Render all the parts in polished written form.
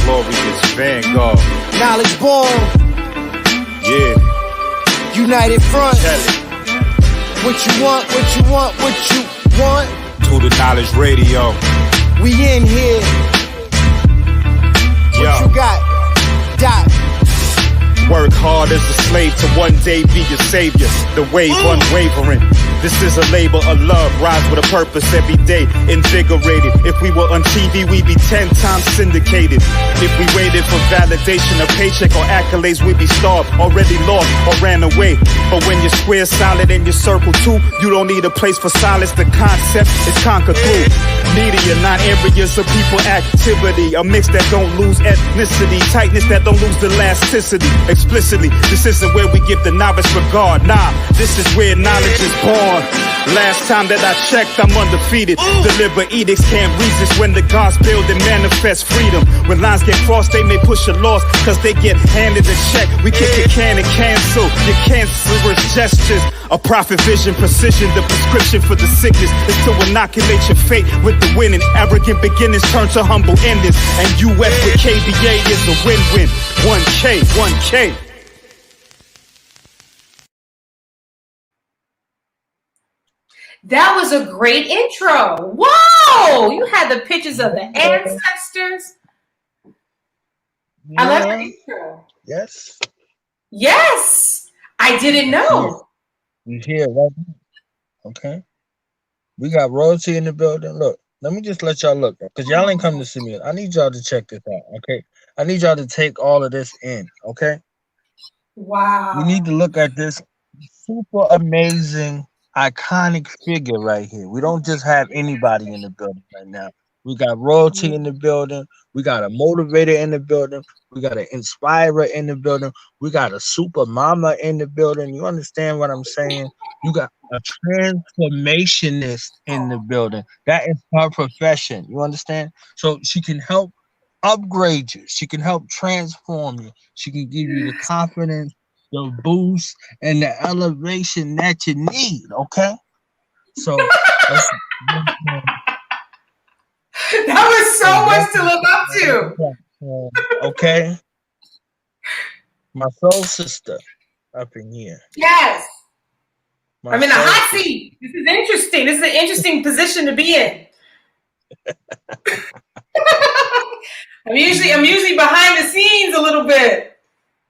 Glorious Vanguard. Knowledge born. Yeah. United Front. Tell it. What you want, what you want, what you want. To the Knowledge Radio. We in here. What you got? Dot. Work hard as a slave to one day be your savior. The wave unwavering. This is a labor of love. Rise with a purpose every day. Invigorated. If we were on TV, we'd be 10 times syndicated. If we waited for validation, a paycheck or accolades, we'd be starved, already lost or ran away. But when you're square, solid, and your circle too, you don't need a place for silence. The concept is conquered through media, not areas of people activity. A mix that don't lose ethnicity, tightness that don't lose elasticity. Explicitly, this isn't where we give the novice regard. Nah, this is where knowledge is born. Last time that I checked, I'm undefeated. Deliver edicts, can't resist when the gods build and manifest freedom. When lines get crossed, they may push a loss, cause they get handed a check. We kick your can and cancel your cancerous gestures. A prophet vision, precision, the prescription for the sickness is to inoculate your fate with the winning. Arrogant beginnings turn to humble endings. And UF with KBA is a win-win. 1K, 1K. That was a great intro. Whoa! You had the pictures of the ancestors. Yeah. I love the intro. Yes. Yes. I didn't know. You hear right now. Okay. We got royalty in the building. Look, let me just let y'all look, because y'all ain't come to see me. I need y'all to check this out. Okay. I need y'all to take all of this in. Okay. Wow. You need to look at this super amazing, iconic figure right here. We don't just have anybody in the building right now. We got royalty in the building. We got a motivator in the building. We got an inspirer in the building. We got a super mama in the building. You understand what I'm saying? You got a transformationist in the building. That is her profession. You understand? So she can help upgrade you. She can help transform you. She can give you the confidence, the boost, and the elevation that you need. Okay? So that was so much to live up to. Okay. My soul sister up in here. Yes. My I'm in a soul hot sister. seat. This is interesting. This is an interesting position to be in. I'm usually behind the scenes a little bit.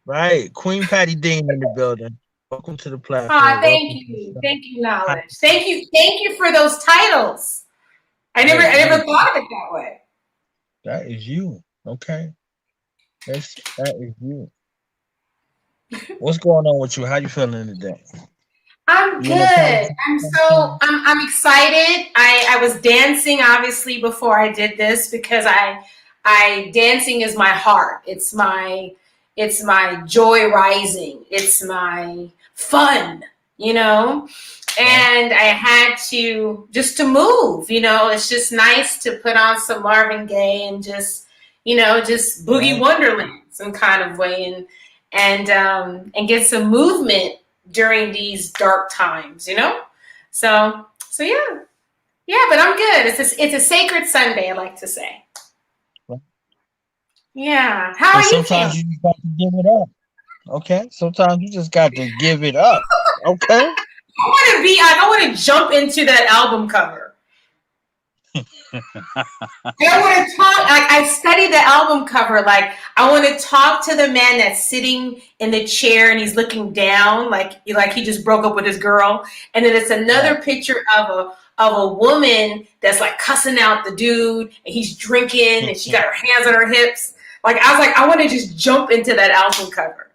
Right. Queen Patty Dean in the building. Welcome to the platform. Thank you. Thank you, Knowledge. Thank you for those titles. I never thought of it that way. That is you. Okay. That is you. What's going on with you? How you feeling today? I'm good. I'm excited. I was dancing obviously before I did this because I dancing is my heart. It's my joy rising. It's my fun, and I had to move, it's just nice to put on some Marvin Gaye and just boogie wonderland some kind of way and get some movement during these dark times, so yeah, but I'm good. It's a sacred Sunday, I like to say. Yeah. How are you? Sometimes you got to give it up. Okay. Sometimes you just got to give it up. Okay. I don't want to jump into that album cover. I want to talk. I studied the album cover. Like, I want to talk to the man that's sitting in the chair and he's looking down, like he just broke up with his girl. And then it's another picture of a woman that's like cussing out the dude, and he's drinking, and she got her hands on her hips. Like, I was like, I want to just jump into that album cover,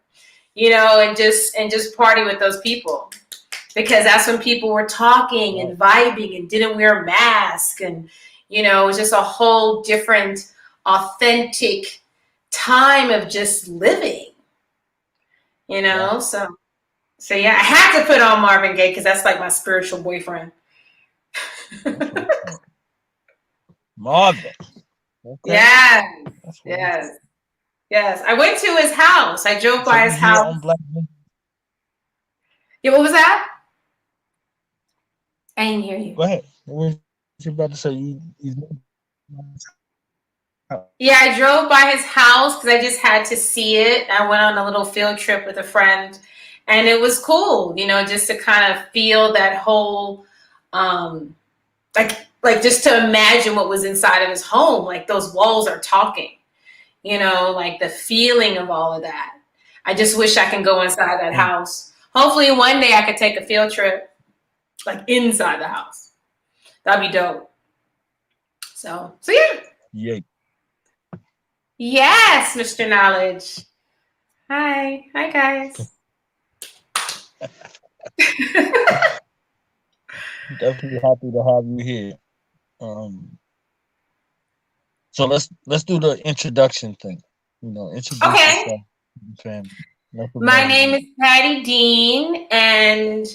and just party with those people, because that's when people were talking and vibing and didn't wear a mask, and it was just a whole different, authentic time of just living, So yeah, I had to put on Marvin Gaye because that's like my spiritual boyfriend. Marvin. Okay. Yes. I went to his house. I drove by his house. Yeah, what was that? I didn't hear you. Go ahead. What were you about to say? Yeah, I drove by his house because I just had to see it. I went on a little field trip with a friend, and it was cool, just to kind of feel that whole, um, like just to imagine what was inside of his home. Like those walls are talking, like the feeling of all of that. I just wish I can go inside that house. Hopefully one day I could take a field trip, like inside the house. That'd be dope. So yeah. Yeah. Yes, Mr. Knowledge. Hi guys. Definitely happy to have you here. So let's do the introduction thing. Introduce Okay. yourself to the family. My name is Patty Dean, and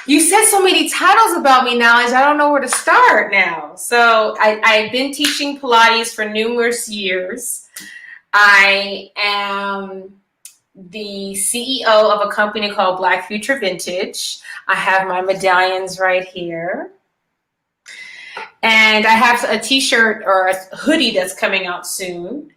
you said so many titles about me, Knowledge. I don't know where to start now. So I've been teaching Pilates for numerous years. I am the CEO of a company called Black Future Vintage. I have my medallions right here. And I have a t-shirt or a hoodie that's coming out soon.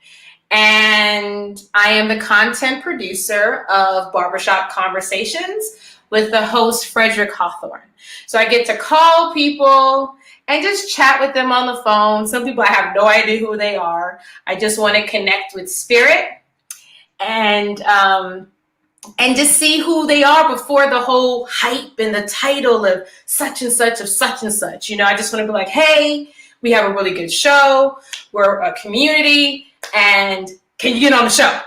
And I am the content producer of Barbershop Conversations with the host, Frederick Hawthorne. So I get to call people and just chat with them on the phone. Some people I have no idea who they are. I just want to connect with spirit and just see who they are before the whole hype and the title of such and such of such and such. I just want to be like, hey, we have a really good show. We're a community, and can you get on the show?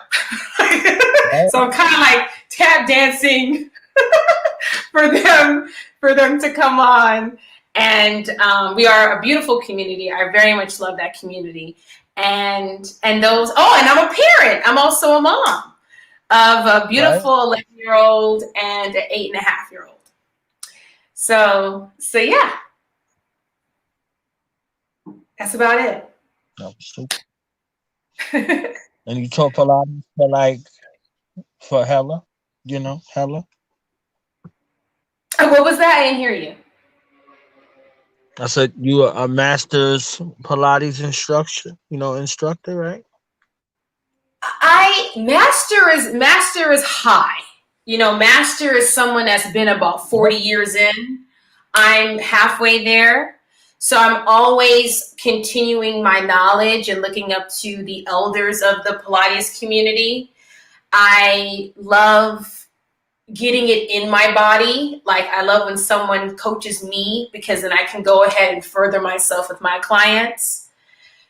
So I'm kind of like tap dancing for them to come on. And we are a beautiful community. I very much love that community. And and I'm a parent. I'm also a mom of a beautiful 11-year-old and an 8.5-year-old. So yeah, that's about it. No, super. And you taught Pilates for hella, hella. What was that? I didn't hear you. I said you are a master's Pilates instructor, right? Master is high. Master is someone that's been about 40 years in. I'm halfway there. So I'm always continuing my knowledge and looking up to the elders of the Pilates community. I love getting it in my body. Like I love when someone coaches me because then I can go ahead and further myself with my clients.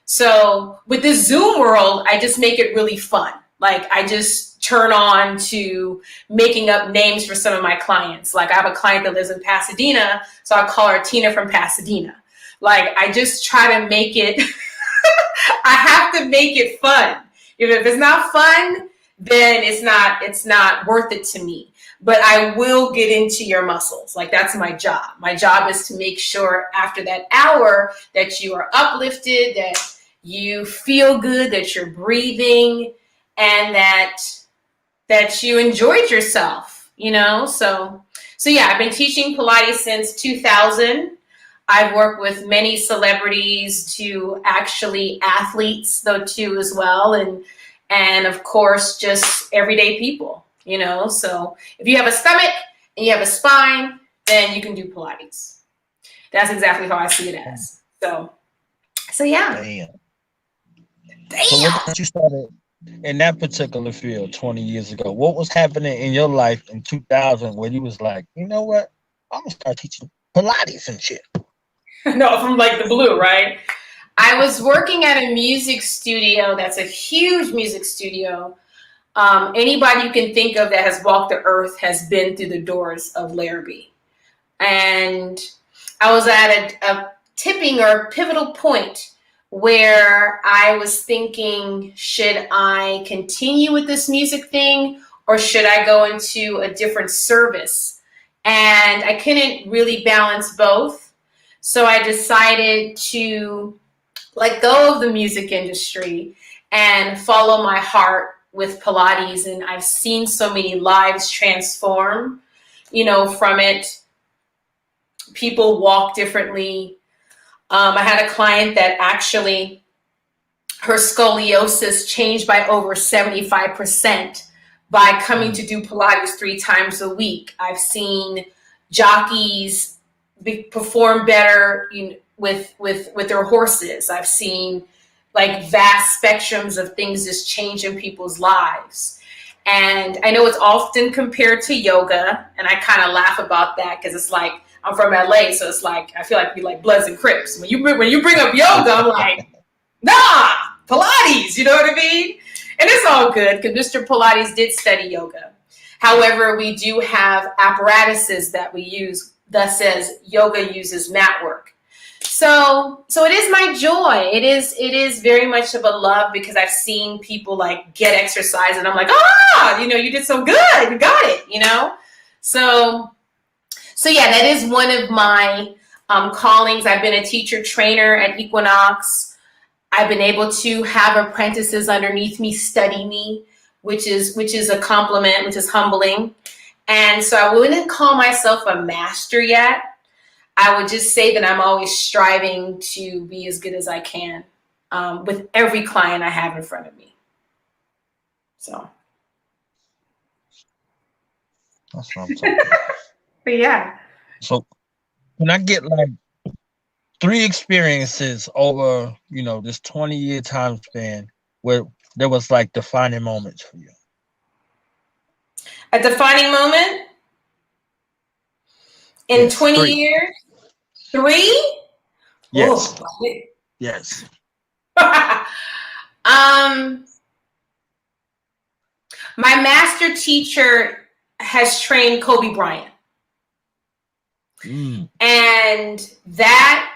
So with this Zoom world, I just make it really fun. Like I just turn on to making up names for some of my clients. Like I have a client that lives in Pasadena, so I call her Tina from Pasadena. Like I just try to make it, I have to make it fun. If it's not fun, then it's not worth it to me. But I will get into your muscles. Like that's my job. My job is to make sure after that hour that you are uplifted, that you feel good, that you're breathing, and that you enjoyed yourself, So yeah, I've been teaching Pilates since 2000. I've worked with many celebrities to actually athletes though too as well, and of course just everyday people, So if you have a stomach and you have a spine, then you can do Pilates. That's exactly how I see it as. So yeah. Damn. So what got you started in that particular field 20 years ago? What was happening in your life in 2000 when you was like, you know what? I'm gonna start teaching Pilates and shit. No, from like the blue, right? I was working at a music studio. That's a huge music studio. Anybody you can think of that has walked the earth has been through the doors of Larrabee. And I was at a tipping or pivotal point where I was thinking, should I continue with this music thing or should I go into a different service? And I couldn't really balance both. So I decided to let go of the music industry and follow my heart with Pilates. And I've seen so many lives transform, from it. People walk differently. I had a client that actually her scoliosis changed by over 75% by coming to do Pilates 3 times a week. I've seen jockeys perform better with their horses. I've seen like vast spectrums of things just change in people's lives. And I know it's often compared to yoga, and I kind of laugh about that because it's like, I'm from LA, so it's like I feel like we like Bloods and Crips. When you bring up yoga, I'm like, nah, Pilates, you know what I mean? And it's all good because Mr. Pilates did study yoga. However, we do have apparatuses that we use, thus as yoga uses mat work. So it is my joy. It is very much of a love because I've seen people like get exercise and I'm like, you did so good. You got it, So yeah, that is one of my callings. I've been a teacher trainer at Equinox. I've been able to have apprentices underneath me study me, which is a compliment, which is humbling. And so I wouldn't call myself a master yet. I would just say that I'm always striving to be as good as I can with every client I have in front of me. So. That's what I'm talking about. But yeah. So when I get like 3 experiences over, this 20-year time span where there was like defining moments for you. A defining moment in Yes, 20 3. years? 3? Yes. Oh. Yes. My master teacher has trained Kobe Bryant. And that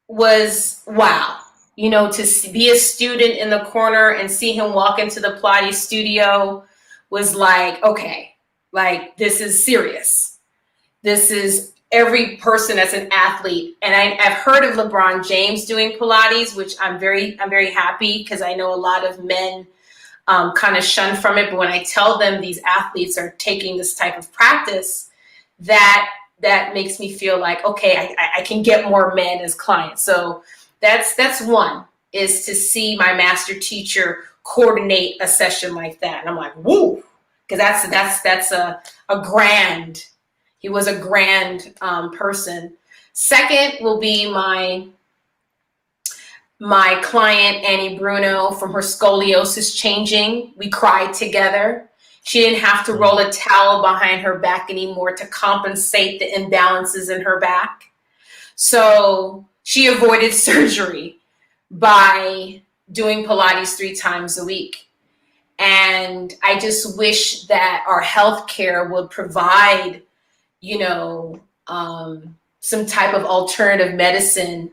was wow. To be a student in the corner and see him walk into the Pilates studio was like, okay, like this is serious. This is every person that's an athlete. And I've heard of LeBron James doing Pilates, which I'm very happy because I know a lot of men kind of shun from it. But when I tell them these athletes are taking this type of practice, that makes me feel like, okay, I can get more men as clients. So that's one, is to see my master teacher coordinate a session like that. And I'm like, woo, because that's a grand, he was a grand person. Second will be my client, Annie Bruno, from her scoliosis changing. We cried together. She didn't have to roll a towel behind her back anymore to compensate the imbalances in her back. So she avoided surgery by doing Pilates 3 times a week. And I just wish that our healthcare would provide, some type of alternative medicine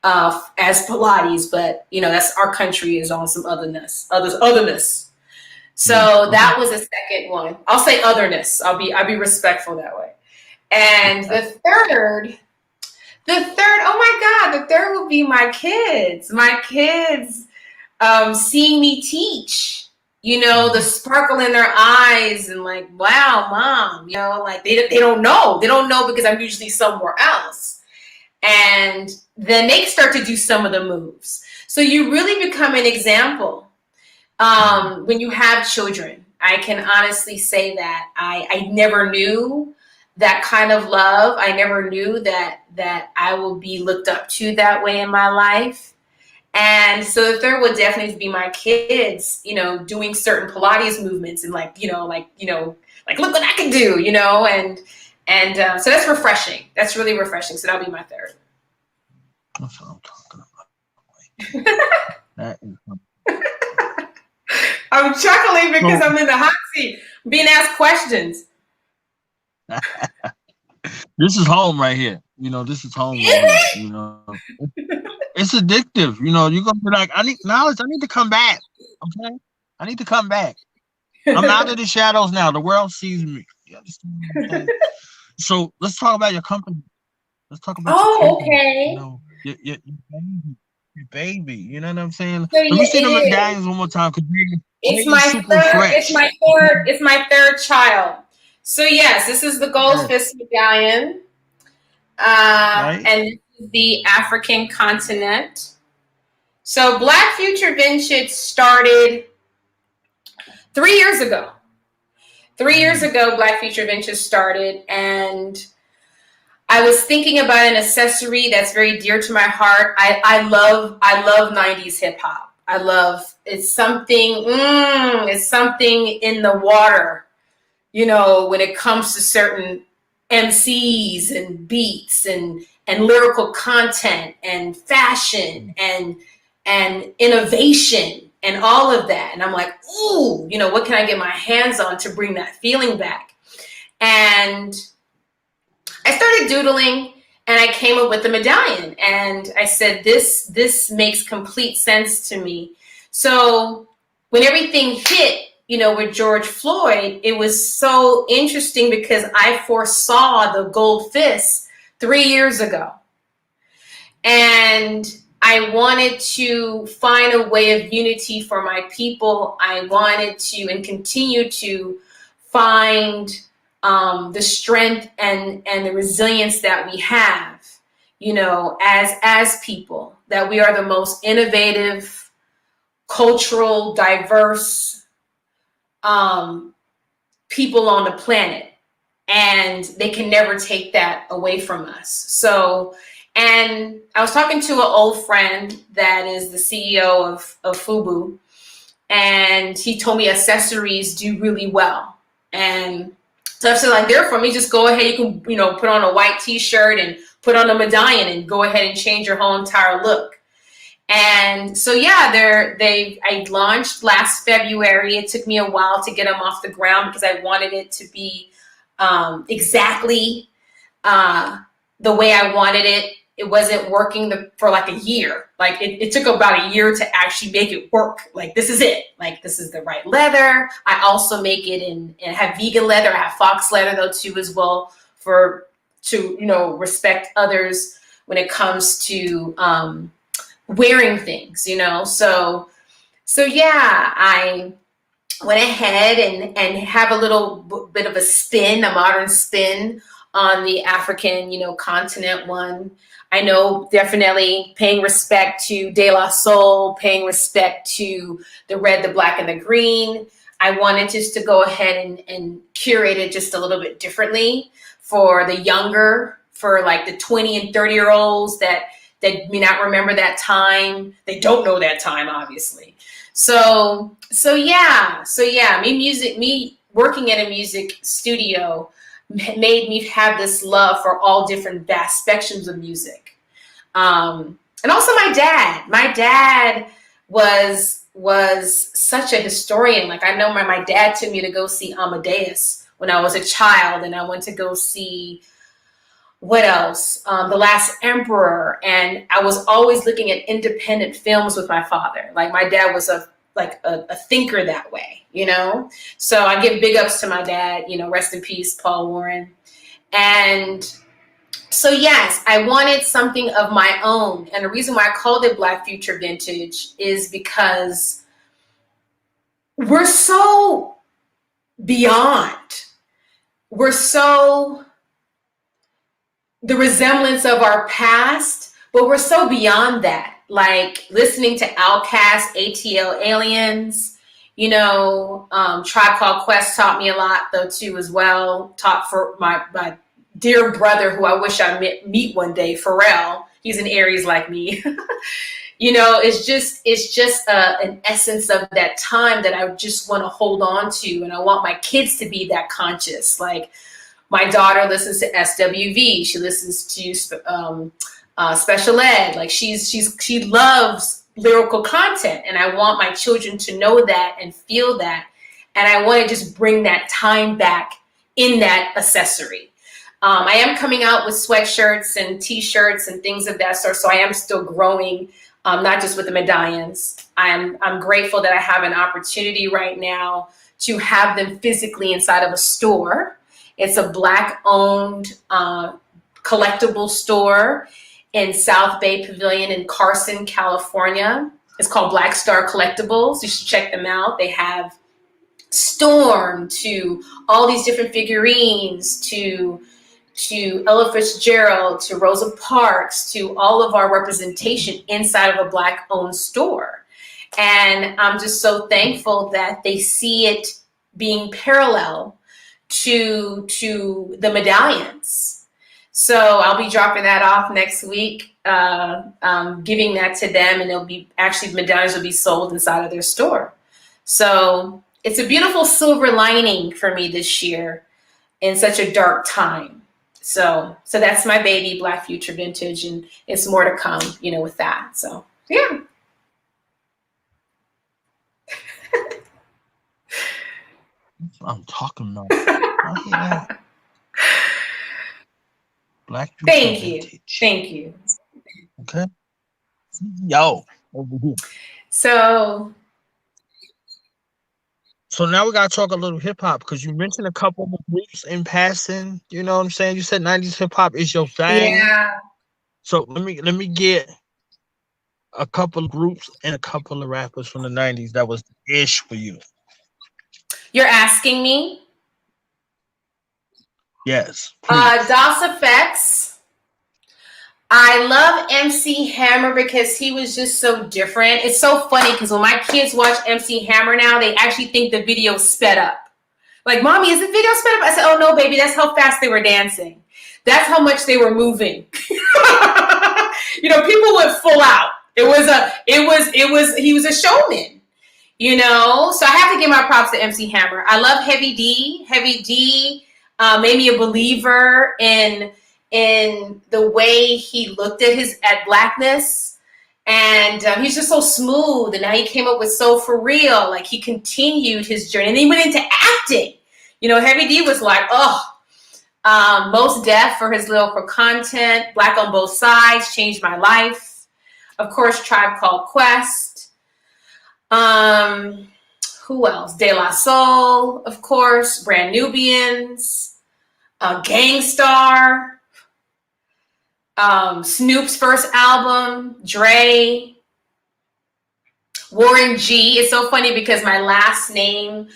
as Pilates, but that's, our country is on some otherness. So that was a second one. I'll say otherness. I'll be respectful that way. And the third, oh my God, the third will be my kids. My kids seeing me teach, the sparkle in their eyes and like, wow, mom, like they don't know. They don't know because I'm usually somewhere else. And then they start to do some of the moves. So you really become an example. When you have children. I can honestly say that I never knew that kind of love. I never knew that I will be looked up to that way in my life. And so the third would definitely be my kids, doing certain Pilates movements and like look what I can do, and so that's refreshing. That's really refreshing. So that'll be my third. That's what I'm talking about. That is I'm chuckling because I'm in the hot seat, being asked questions. This is home right here. This is home right here. It's addictive. You're gonna be like, I need knowledge. I need to come back. Okay, I need to come back. I'm out of the shadows now. The world sees me. You understand what I'm saying? So let's talk about your company. Let's talk about your company. Okay. Your baby. You know what I'm saying? So Let me see the medallions one more time. It's my third child. So yes, this is the gold fist medallion. Right. And this is the African continent. So Black Future Vintage started 3 years ago. 3 years ago, Black Future Vintage started, and I was thinking about an accessory that's very dear to my heart. I love 90s hip hop. It's something in the water, when it comes to certain MCs and beats and lyrical content and fashion and innovation and all of that. And I'm like, ooh, what can I get my hands on to bring that feeling back? And I started doodling, and I came up with the medallion, and I said, this makes complete sense to me. So when everything hit, with George Floyd, it was so interesting because I foresaw the gold fist 3 years ago. And I wanted to find a way of unity for my people. I wanted to and continue to find the strength and the resilience that we have, as people, that we are the most innovative, cultural, diverse people on the planet, and they can never take that away from us. So, and I was talking to an old friend that is the CEO of FUBU, and he told me accessories do really well. And so I said, like, therefore, me just go ahead. You can, put on a white T-shirt and put on a medallion and go ahead and change your whole entire look. And so, yeah, I launched last February. It took me a while to get them off the ground because I wanted it to be exactly the way I wanted it. It wasn't working for like a year. Like it took about a year to actually make it work. Like, this is it. Like, this is the right leather. I also make it and have vegan leather. I have fox leather though too as well to respect others when it comes to wearing things, So yeah, I went ahead and have a little bit of a modern spin on the African, continent one. I know, definitely paying respect to De La Soul, paying respect to the red, the black, and the green. I wanted just to go ahead and curate it just a little bit differently for the younger, for like the 20 and 30-year-olds that may not remember that time. They don't know that time, obviously. So yeah. Me working in a music studio made me have this love for all different vast spectrums of music. And also my dad. My dad was such a historian. Like, I know my dad took me to go see Amadeus when I was a child, and I went to go see, what else? The Last Emperor. And I was always looking at independent films with my father. Like, my dad was a thinker that way, So I give big ups to my dad, rest in peace, Paul Warren. And so, yes, I wanted something of my own. And the reason why I called it Black Future Vintage is because we're so beyond. We're so the resemblance of our past, but we're so beyond that. Like, listening to Outkast, ATL Aliens, Tribe Called Quest taught me a lot though too as well. Taught for my dear brother, who I wish I meet one day, Pharrell. He's an Aries like me. It's just an essence of that time that I just want to hold on to, and I want my kids to be that conscious. Like, my daughter listens to SWV. She listens to special ed. Like, she loves lyrical content, and I want my children to know that and feel that. And I want to just bring that time back in that accessory. I am coming out with sweatshirts and T-shirts and things of that sort. So I am still growing, not just with the medallions. I'm grateful that I have an opportunity right now to have them physically inside of a store. It's a Black-owned collectible store in South Bay Pavilion in Carson, California. It's called Black Star Collectibles. You should check them out. They have Storm to all these different figurines to to Ella Fitzgerald, to Rosa Parks, to all of our representation inside of a Black-owned store. And I'm just so thankful that they see it being parallel to the medallions. So I'll be dropping that off next week, giving that to them, and it'll be actually medallions will be sold inside of their store. So it's a beautiful silver lining for me this year in such a dark time. So that's my baby, Black Future Vintage, and it's more to come, with that. So yeah. I'm talking about. I hear that. Black Future Thank you. Vintage. Thank you. Okay. Yo, over here. So now we gotta talk a little hip hop because you mentioned a couple of groups in passing. You know what I'm saying? You said 90s hip hop is your thing. yeah. So let me get a couple of groups and a couple of rappers from the 90s that was ish for you. You're asking me? Yes. DOS Effects. I love MC Hammer because he was just so different. It's so funny because when my kids watch MC Hammer now, they actually think the video sped up. Like, Mommy, is the video sped up? I said, oh no, baby, that's how fast they were dancing. That's how much they were moving. People went full out. He was a showman, So I have to give my props to MC Hammer. I love Heavy D. Heavy D made me a believer in the way he looked at Blackness. And he's just so smooth. And now he came up with So For Real. Like, he continued his journey. And then he went into acting. Heavy D was like, Most Def for his lyrical content. Black on Both Sides changed my life. Of course, Tribe Called Quest. Who else? De La Soul, of course. Brand Nubians. Gangstar. Snoop's first album. Dre. Warren G. It's so funny because my last name,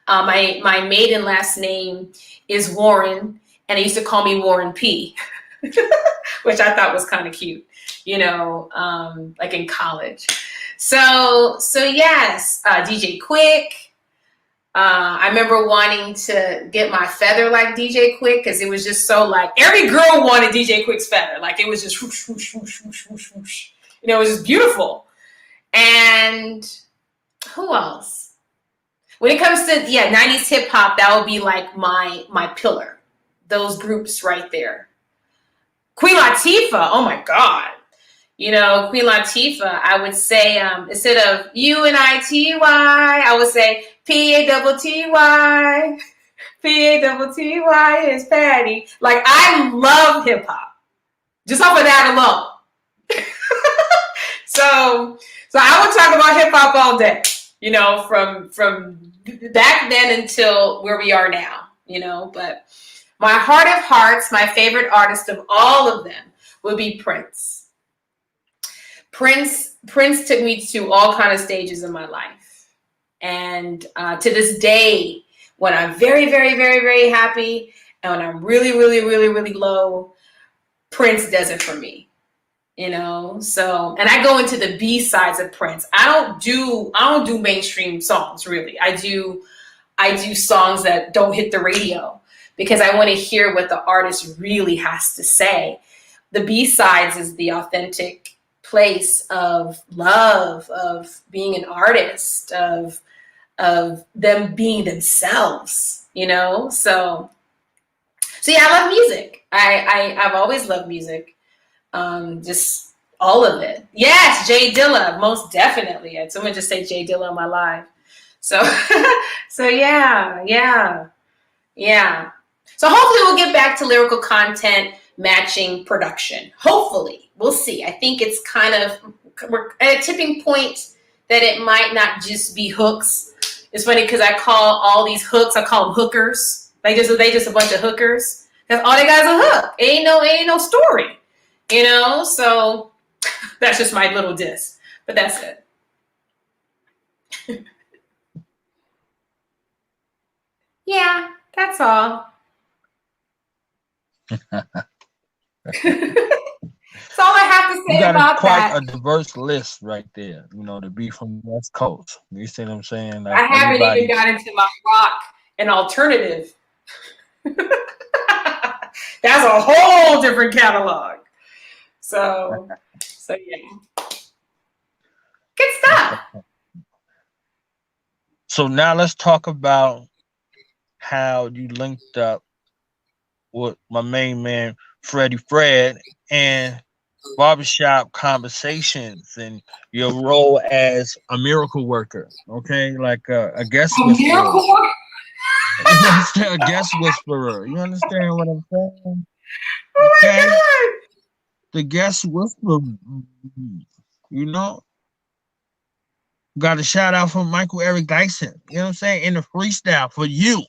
my maiden last name is Warren, and they used to call me Warren P, which I thought was kind of cute, like in college. So yes, DJ Quick. I remember wanting to get my feather like DJ Quick because it was just so like every girl wanted DJ Quick's feather. Like it was just whoosh, whoosh, whoosh, whoosh, whoosh, whoosh. It was just beautiful. And who else? When it comes to 90s hip hop, that would be like my pillar. Those groups right there. Queen Latifah, oh my God. Queen Latifah, I would say instead of UNITY, I would say PATTY. PATTY is Patty. Like, I love hip hop. Just off of that alone. So I would talk about hip hop all day, from back then until where we are now, but my heart of hearts, my favorite artist of all of them would be Prince. Prince took me to all kind of stages in my life. And to this day, when I'm very, very, very, very happy and when I'm really, really, really, really low, Prince does it for me. So, and I go into the B-sides of Prince. I don't do mainstream songs, really. I do songs that don't hit the radio because I want to hear what the artist really has to say. The B-sides is the authentic place of love, of being an artist, of them being themselves, So yeah, I love music. I've always loved music. Just all of it. Yes, Jay Dilla, most definitely. Someone just say Jay Dilla on my live. So yeah. So hopefully we'll get back to lyrical content matching production. Hopefully. We'll see. I think it's we're at a tipping point that it might not just be hooks. It's funny because I call all these hooks, I call them hookers. They just a bunch of hookers. Because all they got is a hook. Ain't no story. So that's just my little diss. But that's it. Yeah, that's all. That's all I have to You say got a about quite that. a diverse list right there, you know, to be from the West Coast. You see what I'm saying? I Like haven't even everybody. got into my rock and alternative. That's a whole different catalog. So yeah, good stuff. So now let's talk about how you linked up with my main man, Freddie Fred, and barbershop conversations and your role as a miracle worker, okay? Like a guest A whisperer. miracle worker. You understand? A guest whisperer. You understand what I'm saying? Oh Okay? my The guest whisperer. You know? Got a shout out from Michael Eric Dyson. You know what I'm saying? In the freestyle for you.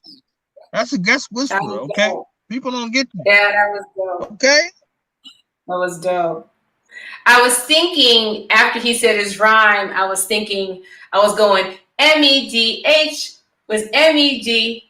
That's a guest God. That whisperer, was okay? dope. People don't get that. Yeah, that was dope. Okay? That was dope. I was thinking after he said his rhyme, I was going MEDH was MED.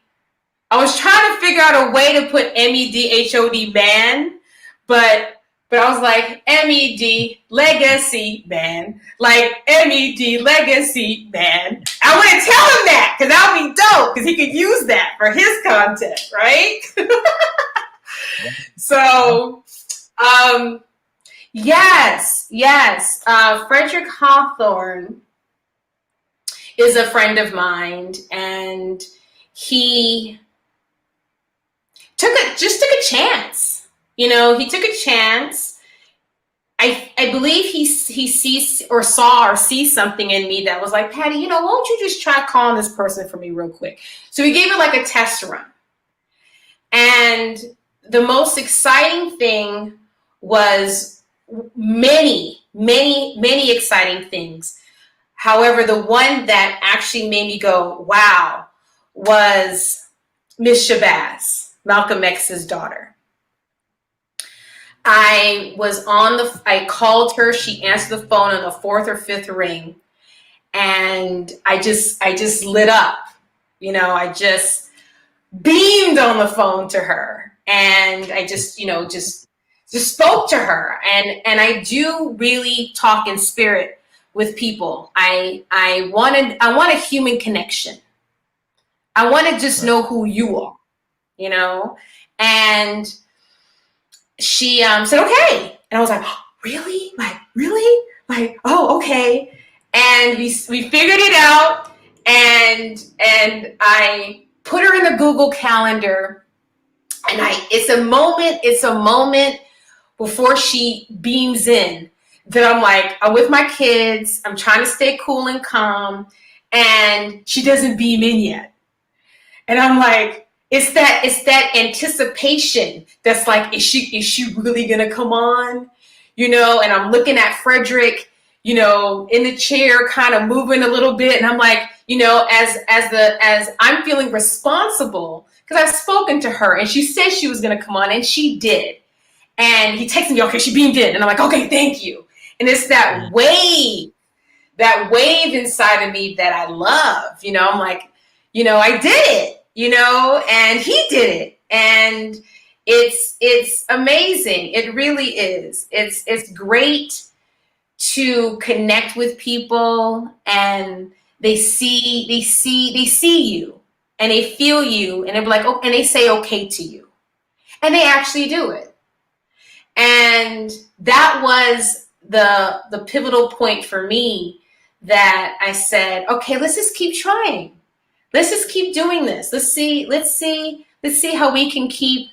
I was trying to figure out a way to put MEDHOD man, but I was like MED legacy man, like MED legacy man. I wouldn't tell him that because that would be dope because he could use that for his content, right? So, yes. Frederick Hawthorne is a friend of mine, and he just took a chance. You know, he took a chance. I believe he sees or saw or sees something in me that was like, Patty, you know, won't you just try calling this person for me real quick? So he gave it like a test run. And the most exciting thing was many exciting things. However, the one that actually made me go, wow, was Miss Shabazz, Malcolm X's daughter. I called her, she answered the phone on the fourth or fifth ring, and I just lit up. You know, I just beamed on the phone to her, and I just spoke to her, and I do really talk in spirit with people. I want a human connection. I want to just Right. know who you are, you know? And she said, okay. And I was like, oh, really? Like, really? Like, oh, okay. And we figured it out, and I put her in the Google Calendar, and it's a moment before she beams in that I'm like, I'm with my kids, I'm trying to stay cool and calm, and she doesn't beam in yet. And I'm like, it's that anticipation that's like, is she really gonna come on? You know, and I'm looking at Frederick, you know, in the chair, kind of moving a little bit, and I'm like, you know, as I'm feeling responsible because I've spoken to her and she said she was gonna come on, and she did. And he texted me, okay, she beamed in, and I'm like, okay, thank you. And it's that wave inside of me that I love. You know, I'm like, you know, I did it, you know, and he did it. And it's amazing. It really is. It's great to connect with people, and they see you, and they feel you, and they're like, oh, and they say okay to you. And they actually do it. And that was the pivotal point for me, that I said, okay, let's just keep trying. Let's just keep doing this. Let's see how we can keep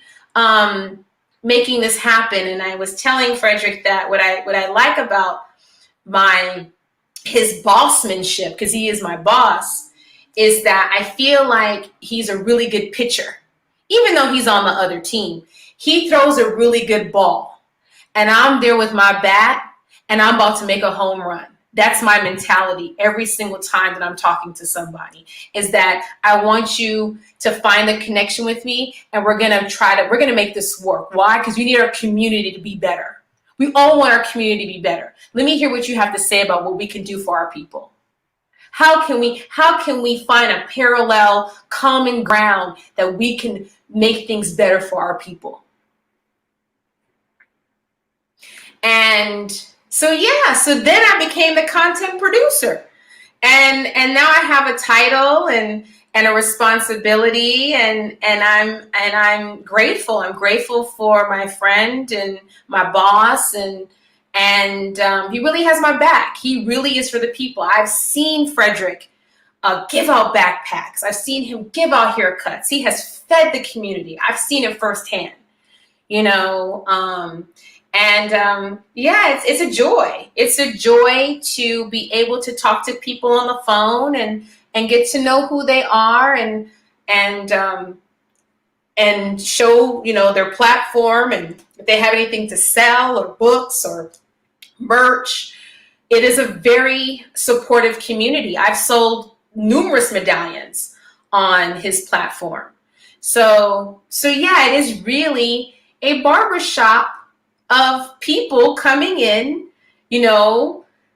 making this happen. And I was telling Frederick that what I like about his bossmanship, because he is my boss, is that I feel like he's a really good pitcher. Even though he's on the other team, he throws a really good ball. And I'm there with my bat, and I'm about to make a home run. That's my mentality every single time that I'm talking to somebody, is that I want you to find the connection with me, and we're going to make this work. Why? Because we need our community to be better. We all want our community to be better. Let me hear what you have to say about what we can do for our people. How can we find a parallel common ground that we can make things better for our people? And so then I became the content producer. And now I have a title and a responsibility, and I'm grateful. I'm grateful for my friend and my boss, and he really has my back. He really is for the people. I've seen Frederick give out backpacks. I've seen him give out haircuts. He has fed the community. I've seen it firsthand. It's a joy. It's a joy to be able to talk to people on the phone and get to know who they are and show, their platform, and if they have anything to sell or books or merch. It is a very supportive community. I've sold numerous medallions on his platform. So it is really a barbershop of people coming in,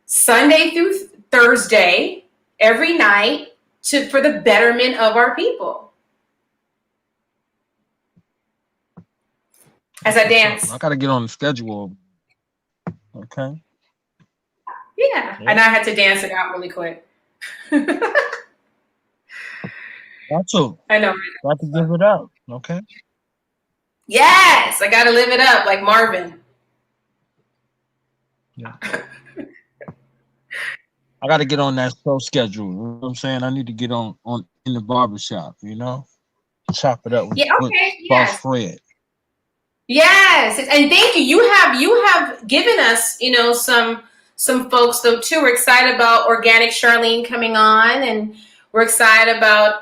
Sunday through Thursday, every night for the betterment of our people. As I dance. I got to get on the schedule. Okay. Yeah. And I had to dance it out really quick. That's all. I know. Got to give it up. Okay. Yes, I got to live it up like Marvin. Yeah. I got to get on that show schedule. You know what I'm saying? I need to get on in the barbershop, chop it up with Boss Fred. Yes, and thank you. You have given us, some folks though too. We're excited about Organic Charlene coming on, and we're excited about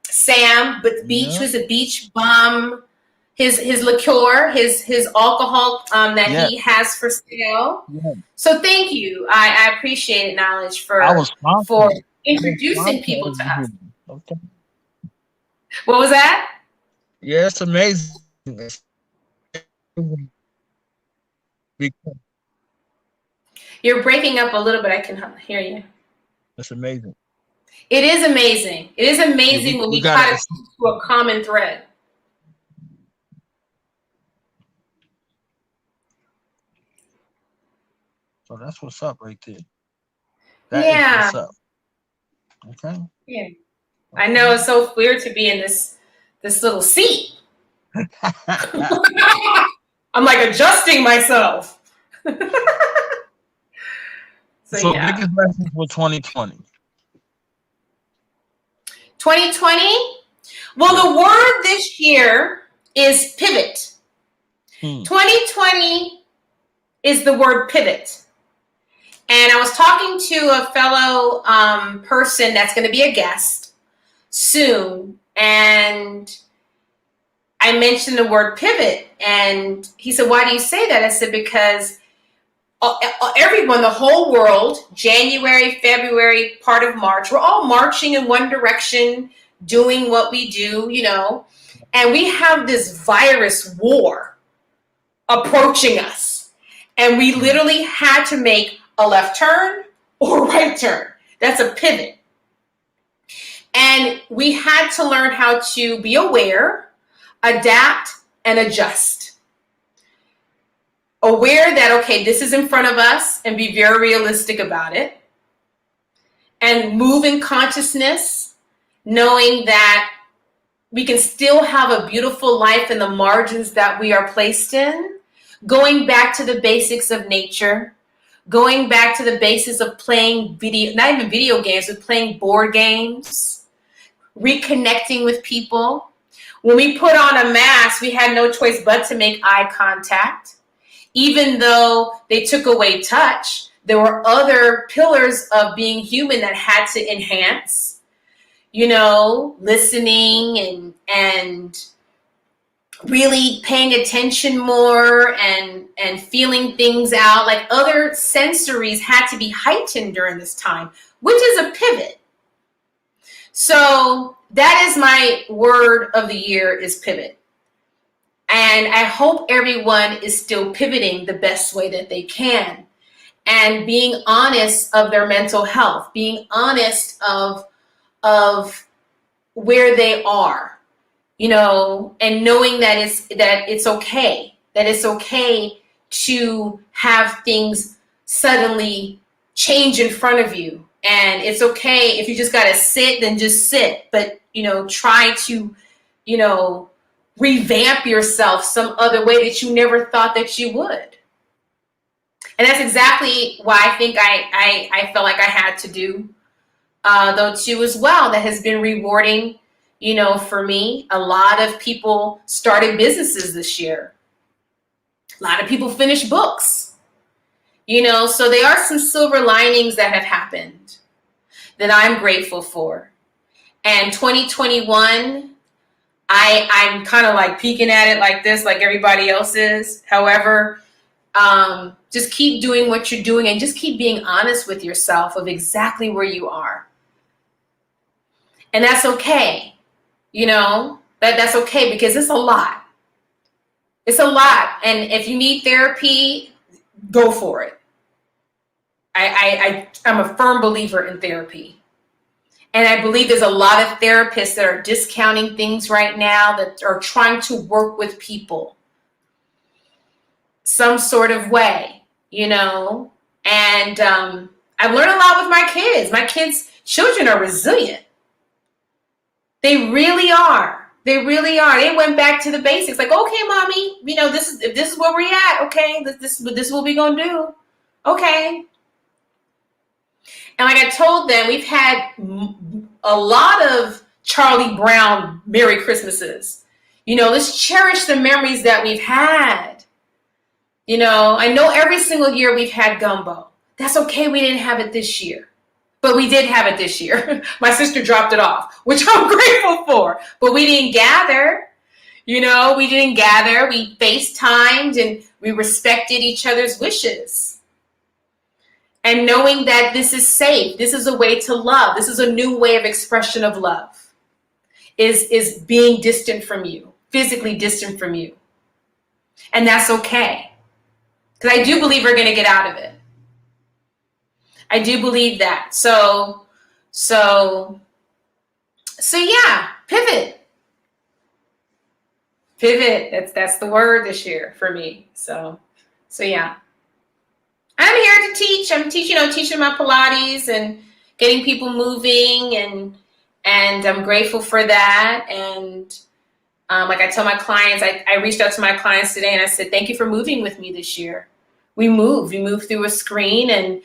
Sam, but Beach was a Beach Bomb. His liqueur, his alcohol that he has for sale. Yeah. So thank you. I appreciate it, Knowledge, for introducing people to us. Okay. What was that? Yeah, it's amazing. You're breaking up a little bit. I can hear you. That's amazing. It is amazing. It is amazing when we try to stick to a common thread. So that's what's up right there. That is what's up. Okay. Yeah. I know it's so weird to be in this little seat. I'm like adjusting myself. So biggest lesson for 2020. 2020? Well, the word this year is pivot. 2020 is the word pivot. And I was talking to a fellow person that's going to be a guest soon. And I mentioned the word pivot. And he said, why do you say that? I said, because everyone, the whole world, January, February, part of March, we're all marching in one direction, doing what we do, and we have this virus war approaching us. And we literally had to make a left turn or right turn. That's a pivot. And we had to learn how to be aware, adapt, and adjust. Aware that, okay, this is in front of us, and be very realistic about it. And move in consciousness, knowing that we can still have a beautiful life in the margins that we are placed in. Going back to the basics of nature. Going back to the basis of playing not even video games, but playing board games. Reconnecting with people. When we put on a mask, we had no choice but to make eye contact. Even though they took away touch, there were other pillars of being human that had to enhance, listening and really paying attention more and feeling things out. Like other sensories had to be heightened during this time, which is a pivot. So that is my word of the year is pivot. And I hope everyone is still pivoting the best way that they can and being honest of their mental health, being honest of where they are, and knowing that it's okay to have things suddenly change in front of you. And it's okay if you just got to sit, then just sit. But, try to, revamp yourself some other way that you never thought that you would. And that's exactly why I think I felt like I had to do, though, too, as well. That has been rewarding, for me. A lot of people started businesses this year. A lot of people finished books. So there are some silver linings that have happened that I'm grateful for. And 2021, I'm kind of like peeking at it like this, like everybody else is. However, just keep doing what you're doing and just keep being honest with yourself of exactly where you are. And that's okay. That's okay, because it's a lot. It's a lot. And if you need therapy, go for it. I'm a firm believer in therapy. And I believe there's a lot of therapists that are discounting things right now, that are trying to work with people some sort of way, And I've learned a lot with my kids. My children are resilient. They really are. They really are. They went back to the basics. Like, okay, mommy, this is where we're at. Okay, this is what we're gonna do. Okay. And like I told them, we've had a lot of Charlie Brown Merry Christmases. Let's cherish the memories that we've had. I know every single year we've had gumbo. That's okay, we didn't have it this year. But we did have it this year. My sister dropped it off, which I'm grateful for. But we didn't gather. We didn't gather. We FaceTimed and we respected each other's wishes. And knowing that this is safe, this is a way to love, this is a new way of expression of love, is being distant from you, physically distant from you. And that's okay. Because I do believe we're going to get out of it. I do believe that. So yeah, pivot. Pivot. That's the word this year for me. So yeah. I'm here to teach. I'm teaching my Pilates and getting people moving, and I'm grateful for that. And like I tell my clients, I reached out to my clients today and I said, thank you for moving with me this year. We moved through a screen, and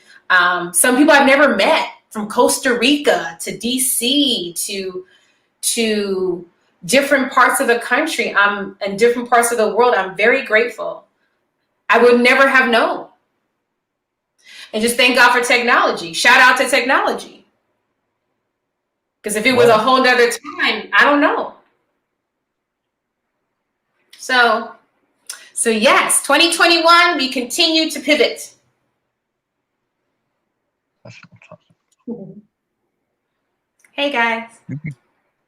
some people I've never met, from Costa Rica to DC to different parts of the country, and different parts of the world. I'm very grateful. I would never have known. And just thank God for technology. Shout out to technology. Because if it was a whole other time, I don't know. So yes, 2021, we continue to pivot. Hey guys.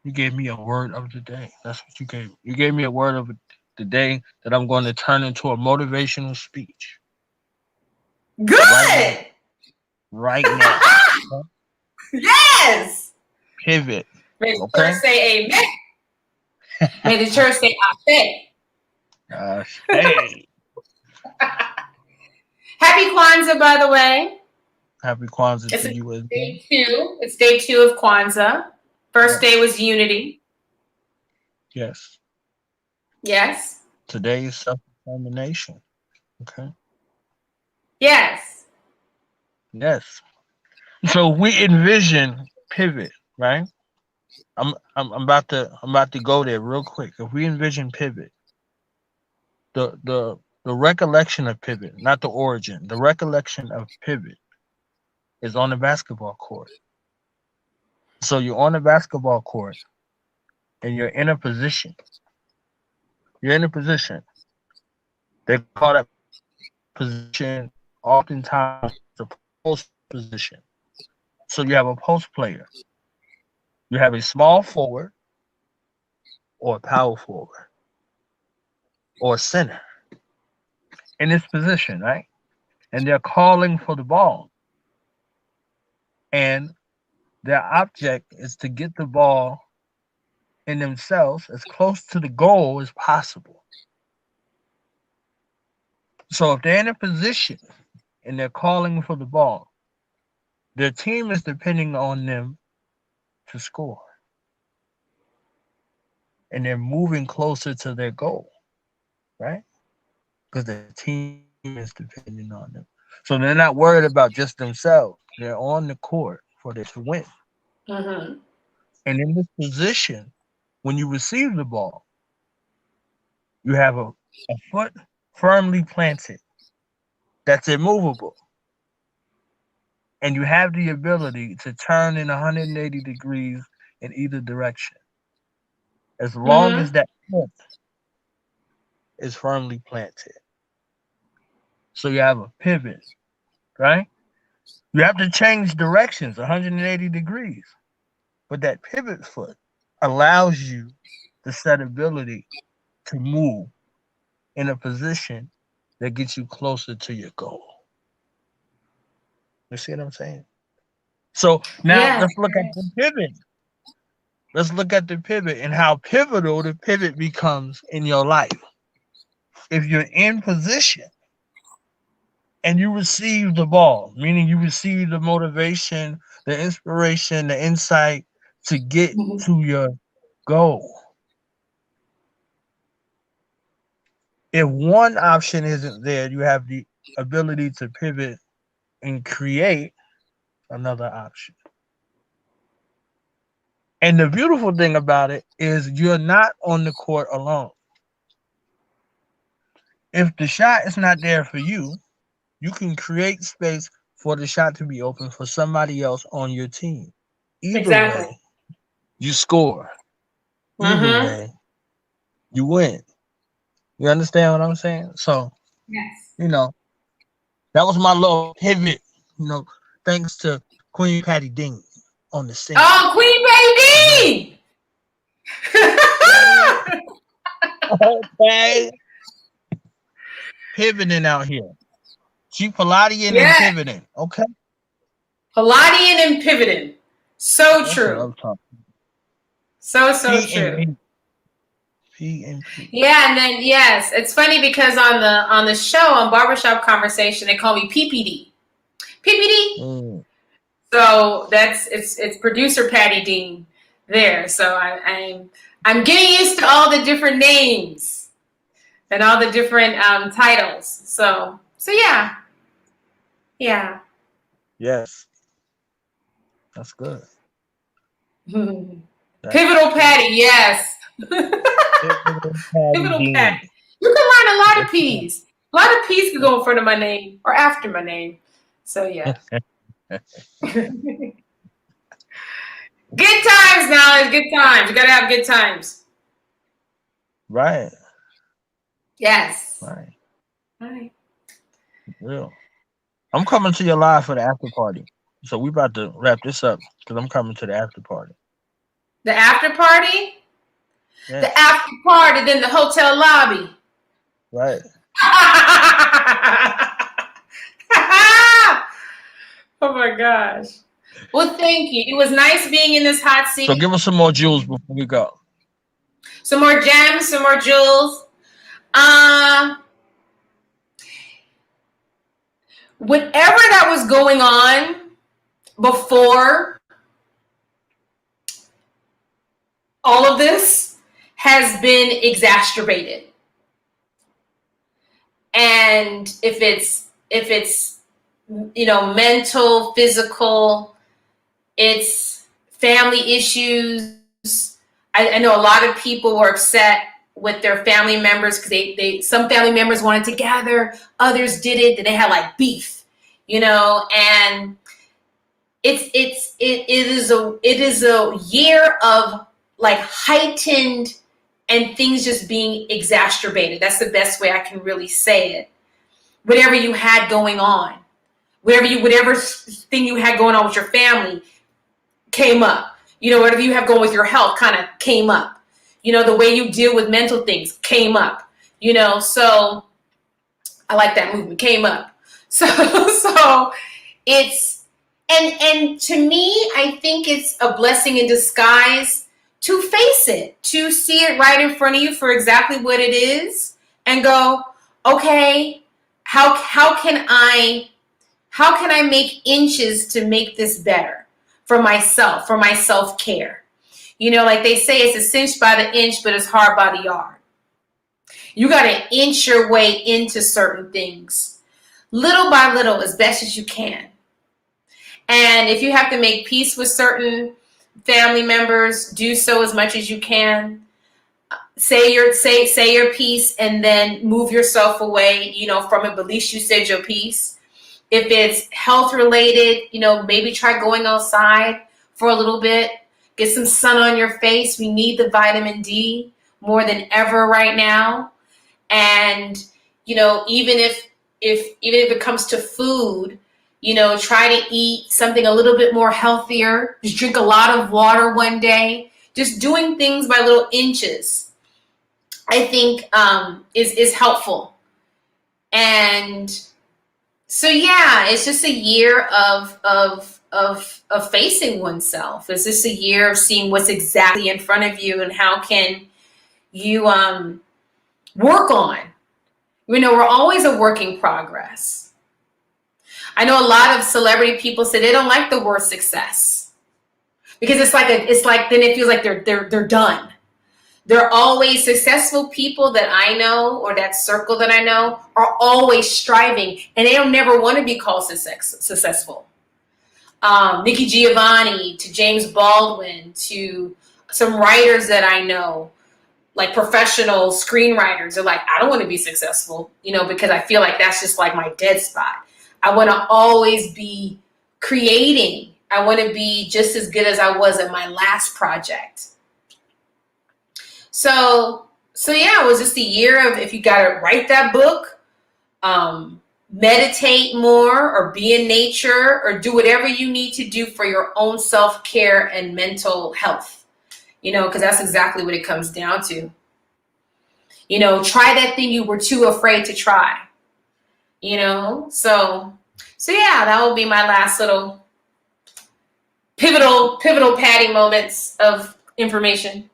You gave me a word of the day. That's what you gave. You gave me a word of the day that I'm going to turn into a motivational speech. Good. Right now. Yes. Pivot. May the church say amen. May the church say ashe. Hey. Happy Kwanzaa, by the way. Happy Kwanzaa to you as well. Day 2. It's day 2 of Kwanzaa. First day was unity. Yes. Yes. Today is self-determination. Okay. Yes. Yes. So we envision pivot, right? I'm about to go there real quick. If we envision pivot, the recollection of pivot, not the origin, the recollection of pivot is on the basketball court. So you're on the basketball court and you're in a position. You're in a position. They call that position oftentimes the post position. So you have a post player. You have a small forward or a power forward or a center in this position, right? And they're calling for the ball. And their object is to get the ball in themselves as close to the goal as possible. So if they're in a position and they're calling for the ball, their team is depending on them to score. And they're moving closer to their goal, right? Because the team is depending on them. So they're not worried about just themselves. They're on the court for this win. Mm-hmm. And in this position, when you receive the ball, you have a foot firmly planted that's immovable. And you have the ability to turn in 180 degrees in either direction. As long Mm-hmm. as that foot is firmly planted. So you have a pivot, right? You have to change directions 180 degrees. But that pivot foot allows you the set ability to move in a position that gets you closer to your goal. You see what I'm saying? So now Yes. let's look at the pivot. Let's look at the pivot and how pivotal the pivot becomes in your life. If you're in position and you receive the ball, meaning you receive the motivation, the inspiration, the insight to get Mm-hmm. to your goal. If one option isn't there, you have the ability to pivot and create another option. And the beautiful thing about it is you're not on the court alone. If the shot is not there for you, you can create space for the shot to be open for somebody else on your team. Either Exactly. way, you score. Either Mm-hmm. way, you win. You understand what I'm saying? So, Yes. you know, that was my little pivot, thanks to Queen Patty Dean on the scene. Oh, Queen Baby! Okay. Okay. Pivoting out here. She Pilates and Yes. pivoting. Okay. Pilates and pivoting. So That's what true. I'm talking. So P and true. P. P and P. Yeah, and then yes, it's funny because on the show on Barbershop Conversation, they call me PPD. PPD. Mm. So it's producer Patty Dean there. So I'm getting used to all the different names and all the different titles. So yeah. Yes. That's good. That's Pivotal good. Patty, yes. Pivotal Patty Pivotal Dean. Patty. You can learn a lot of That's P's. A lot of P's can go in front of my name or after my name. So yeah. Good times now. Good times. You gotta have good times. right. Yes. Right. Right. Real. I'm coming to your live for the after party. So we about to wrap this up because I'm coming to the after party. The after party? Yes. The after party, then the hotel lobby. Right. Oh my gosh. Well, thank you. It was nice being in this hot seat. So give us some more jewels before we go. Some more gems, some more jewels. Whatever that was going on before all of this has been exacerbated. And if it's mental, physical, it's family issues. I know a lot of people were upset with their family members because they some family members wanted to gather, others didn't, and they had like beef, and it is a year of like heightened and things just being exacerbated. That's the best way I can really say it. Whatever you had going on, whatever thing you had going on with your family came up. Whatever you have going with your health kind of came up. The way you deal with mental things came up. So I like that movement, came up. So it's and to me, I think it's a blessing in disguise to face it, to see it right in front of you for exactly what it is and go, okay, how can I make inches to make this better for myself, for my self-care? You know, like they say, it's a cinch by the inch, but it's hard by the yard. You got to inch your way into certain things, little by little, as best as you can. And if you have to make peace with certain family members, do so as much as you can. Say your piece and then move yourself away, you know, from it, but at least you said your piece. If it's health related, you know, maybe try going outside for a little bit, get some sun on your face. We need the vitamin D more than ever right now. And, you know, even if it comes to food, you know, try to eat something a little bit more healthier. Just drink a lot of water one day. Just doing things by little inches, I think, is helpful. And so, yeah, it's just a year of facing oneself. It's just a year of seeing what's exactly in front of you and how can you work on. You know, we're always a work in progress. I know a lot of celebrity people say they don't like the word success because it's like then it feels like they're done. They're always successful people that I know, or that circle that I know, are always striving, and they don't never want to be called successful. Nikki Giovanni to James Baldwin to some writers that I know, like professional screenwriters, are like, I don't want to be successful, you know, because I feel like that's just like my dead spot. I want to always be creating. I want to be just as good as I was at my last project. So yeah, it was just a year of, if you got to write that book, meditate more, or be in nature, or do whatever you need to do for your own self-care and mental health, you know, because that's exactly what it comes down to. You know, try that thing you were too afraid to try, you know? So yeah, that will be my last little pivotal Patty moments of information.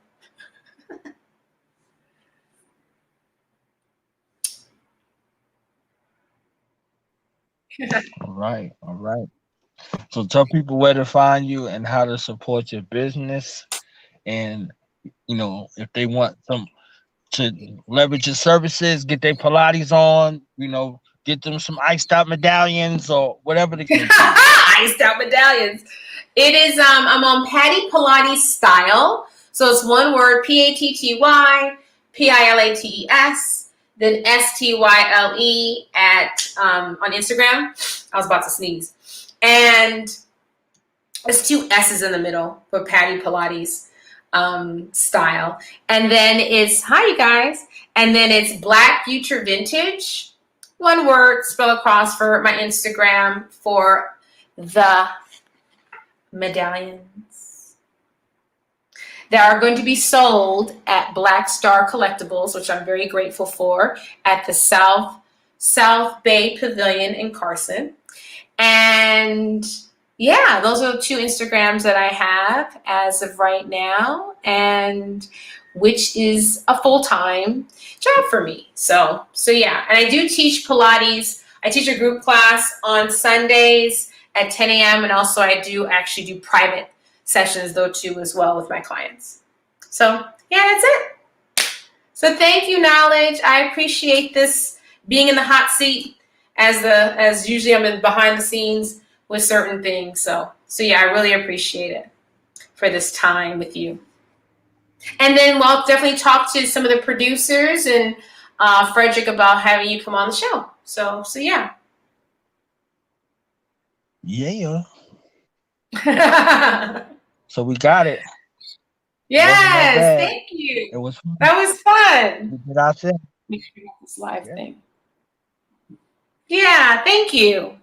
All right, all right. So tell people where to find you and how to support your business, and you know, if they want some to leverage your services, get their Pilates on, you know, get them some iced out medallions or whatever the case. Iced out medallions. It is, I'm on Patty Pilates Style. So it's one word, Patty Pilates, then STYLE at on Instagram. I was about to sneeze. And there's two S's in the middle for Patty Pilates style. And then it's, hi you guys. And then it's Black Future Vintage. One word, spell across, for my Instagram for the medallions that are going to be sold at Black Star Collectibles, which I'm very grateful for, at the South Bay Pavilion in Carson. And yeah, those are the two Instagrams that I have as of right now, and which is a full-time job for me. So yeah, and I do teach Pilates. I teach a group class on Sundays at 10 a.m. and also I do actually do private sessions though too as well with my clients. So yeah, that's it. So thank you, Knowledge. I appreciate this, being in the hot seat as usually I'm in behind the scenes with certain things. So yeah, I really appreciate it for this time with you. And then we'll definitely talk to some of the producers and Frederick about having you come on the show. So yeah. Yeah. So we got it. Yes, thank you. It was fun. That was fun. We did our thing. Make sure you got this live thing. Yeah, thank you.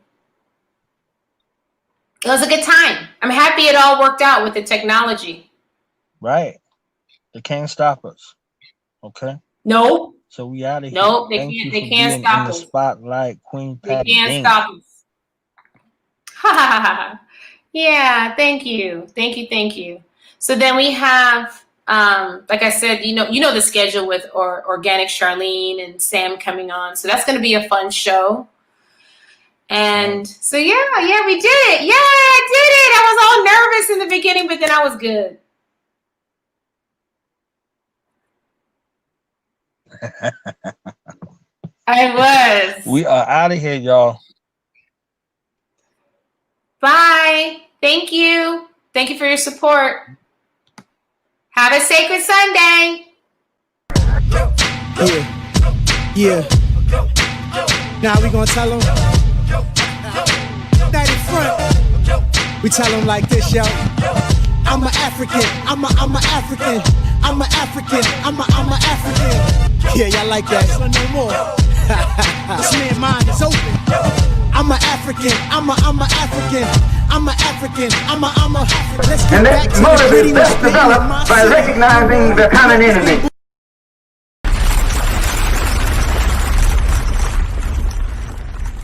It was a good time. I'm happy it all worked out with the technology. Right. They can't stop us. Okay. Nope. So we out of here. Nope, Thank you they for can't being stop in the us. spotlight, Queen Patty. They can't stop us. Yeah, thank you. So then we have Like I said, you know the schedule with Organic Charlene and Sam coming on. So that's going to be a fun show. And so, yeah, we did it. Yeah, I did it. I was all nervous in the beginning, but then I was good. I was. We are out of here, y'all. Bye. Thank you. Thank you for your support. Have a sacred Sunday. Yeah. Now we gonna tell them. That in front. We tell them like this, yo. I'm an African. I'm a African. I'm an African. I'm a African. Yeah, y'all like that? So no more. This man's mind is open. I'm an African. I'm a African. I'm an African. I'm a. Let's get And back that to motive the is best developed by recognizing the common enemy.